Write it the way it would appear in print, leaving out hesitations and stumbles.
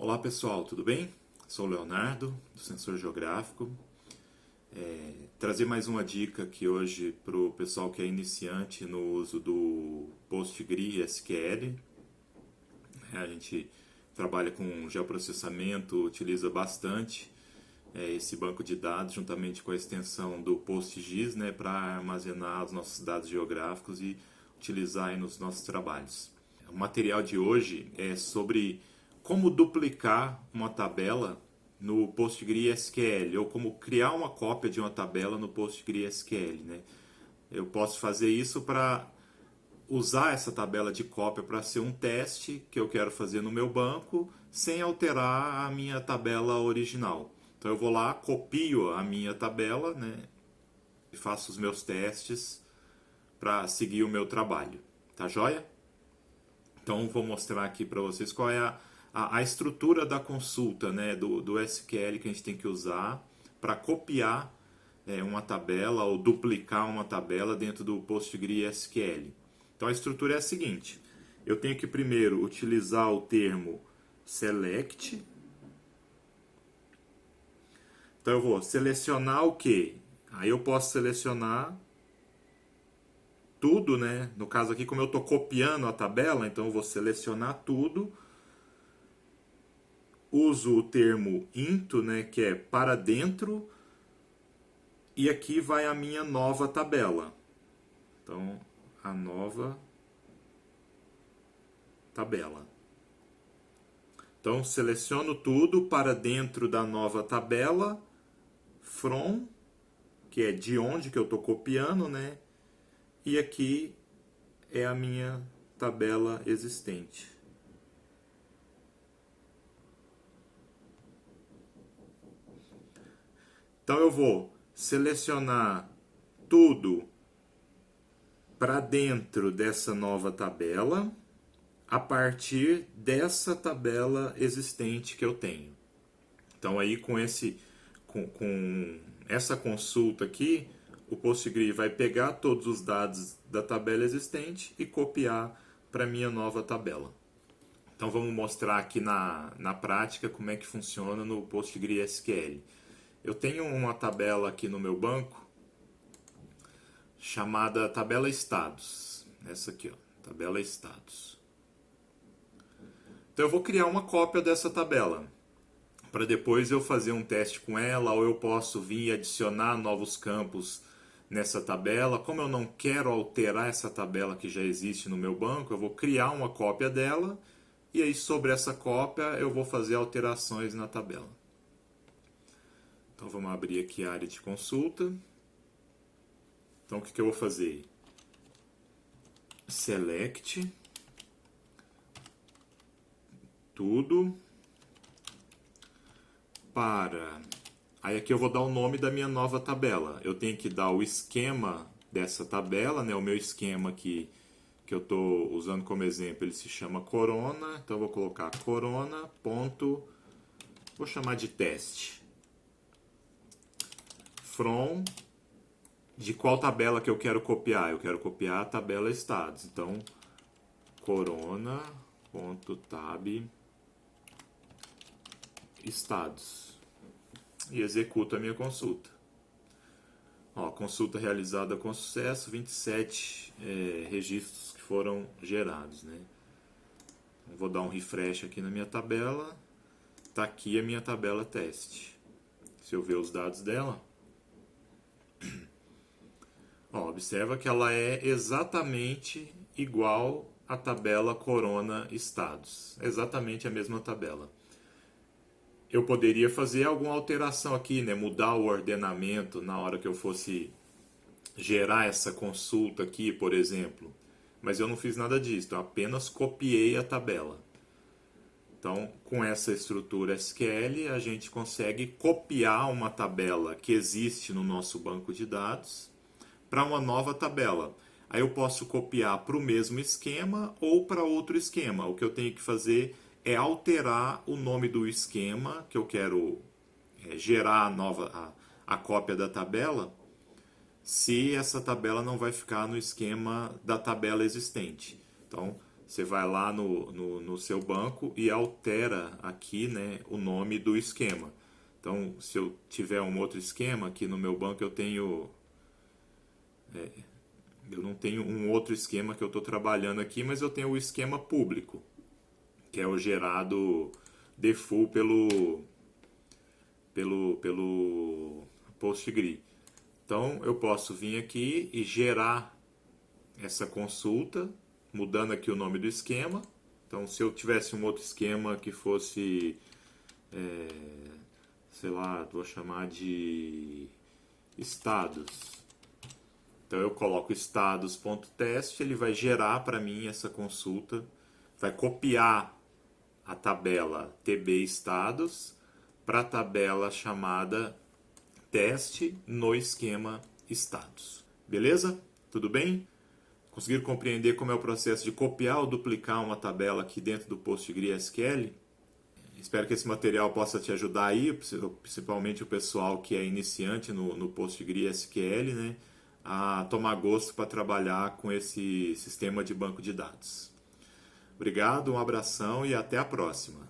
Olá pessoal, tudo bem? Sou o Leonardo, do Sensor Geográfico. Trazer mais uma dica aqui hoje para o pessoal que é iniciante no uso do PostgreSQL. A gente trabalha com geoprocessamento, utiliza bastante esse banco de dados juntamente com a extensão do PostGIS, para armazenar os nossos dados geográficos e utilizar aí nos nossos trabalhos. O material de hoje é sobre como duplicar uma tabela no PostgreSQL ou como criar uma cópia de uma tabela no PostgreSQL. Eu posso fazer isso para usar essa tabela de cópia para ser um teste que eu quero fazer no meu banco sem alterar a minha tabela original. Então eu vou lá, copio a minha tabela, e faço os meus testes para seguir o meu trabalho. Tá joia? Então vou mostrar aqui para vocês qual é a estrutura da consulta do SQL que a gente tem que usar para copiar uma tabela ou duplicar uma tabela dentro do PostgreSQL. Então a estrutura é a seguinte: eu tenho que primeiro utilizar o termo select. Então eu vou selecionar o quê? Aí eu posso selecionar tudo, No caso aqui, como eu estou copiando a tabela, então eu vou selecionar tudo. Uso o termo into, que é para dentro. E aqui vai a minha nova tabela. Então, a nova tabela. Então, seleciono tudo para dentro da nova tabela. From, que é de onde que eu estou copiando, E aqui é a minha tabela existente. Então eu vou selecionar tudo para dentro dessa nova tabela a partir dessa tabela existente que eu tenho. Então aí com essa consulta aqui, o Postgre vai pegar todos os dados da tabela existente e copiar para a minha nova tabela. Então vamos mostrar aqui na prática como é que funciona no PostgreSQL. Eu tenho uma tabela aqui no meu banco chamada tabela status. Essa aqui, tabela status. Então eu vou criar uma cópia dessa tabela para depois eu fazer um teste com ela, ou eu posso vir adicionar novos campos nessa tabela. Como eu não quero alterar essa tabela que já existe no meu banco, eu vou criar uma cópia dela e aí sobre essa cópia eu vou fazer alterações na tabela. Então vamos abrir aqui a área de consulta. Então o que eu vou fazer? Select tudo para... Aí aqui eu vou dar o nome da minha nova tabela. Eu tenho que dar o esquema dessa tabela, o meu esquema aqui que eu estou usando como exemplo, ele se chama Corona. Então eu vou colocar Corona. Vou chamar de teste. From, de qual tabela que eu quero copiar? Eu quero copiar a tabela status. Então, corona.tab status. E executo a minha consulta. Consulta realizada com sucesso, 27 registros que foram gerados. Vou dar um refresh aqui na minha tabela. Está aqui a minha tabela teste. Se eu ver os dados dela, observa que ela é exatamente igual à tabela Corona Status. Exatamente a mesma tabela. Eu poderia fazer alguma alteração aqui, mudar o ordenamento na hora que eu fosse gerar essa consulta aqui, por exemplo. Mas eu não fiz nada disso, eu apenas copiei a tabela. Então, com essa estrutura SQL, a gente consegue copiar uma tabela que existe no nosso banco de dados para uma nova tabela. Aí eu posso copiar para o mesmo esquema ou para outro esquema. O que eu tenho que fazer é alterar o nome do esquema que eu quero gerar a cópia da tabela, se essa tabela não vai ficar no esquema da tabela existente. Então, Você vai lá no seu banco e altera aqui, né, o nome do esquema. Então, se eu tiver um outro esquema, aqui no meu banco eu não tenho um outro esquema que eu estou trabalhando aqui, mas eu tenho o esquema público, que é o gerado default pelo PostGrid. Então, eu posso vir aqui e gerar essa consulta, mudando aqui o nome do esquema. Então, se eu tivesse um outro esquema que fosse, sei lá, vou chamar de estados. Então, eu coloco estados.test, ele vai gerar para mim essa consulta, vai copiar a tabela TB estados para a tabela chamada teste no esquema estados. Beleza? Tudo bem? Conseguiram compreender como é o processo de copiar ou duplicar uma tabela aqui dentro do PostgreSQL? Espero que esse material possa te ajudar aí, principalmente o pessoal que é iniciante no PostgreSQL, né, a tomar gosto para trabalhar com esse sistema de banco de dados. Obrigado, um abração e até a próxima.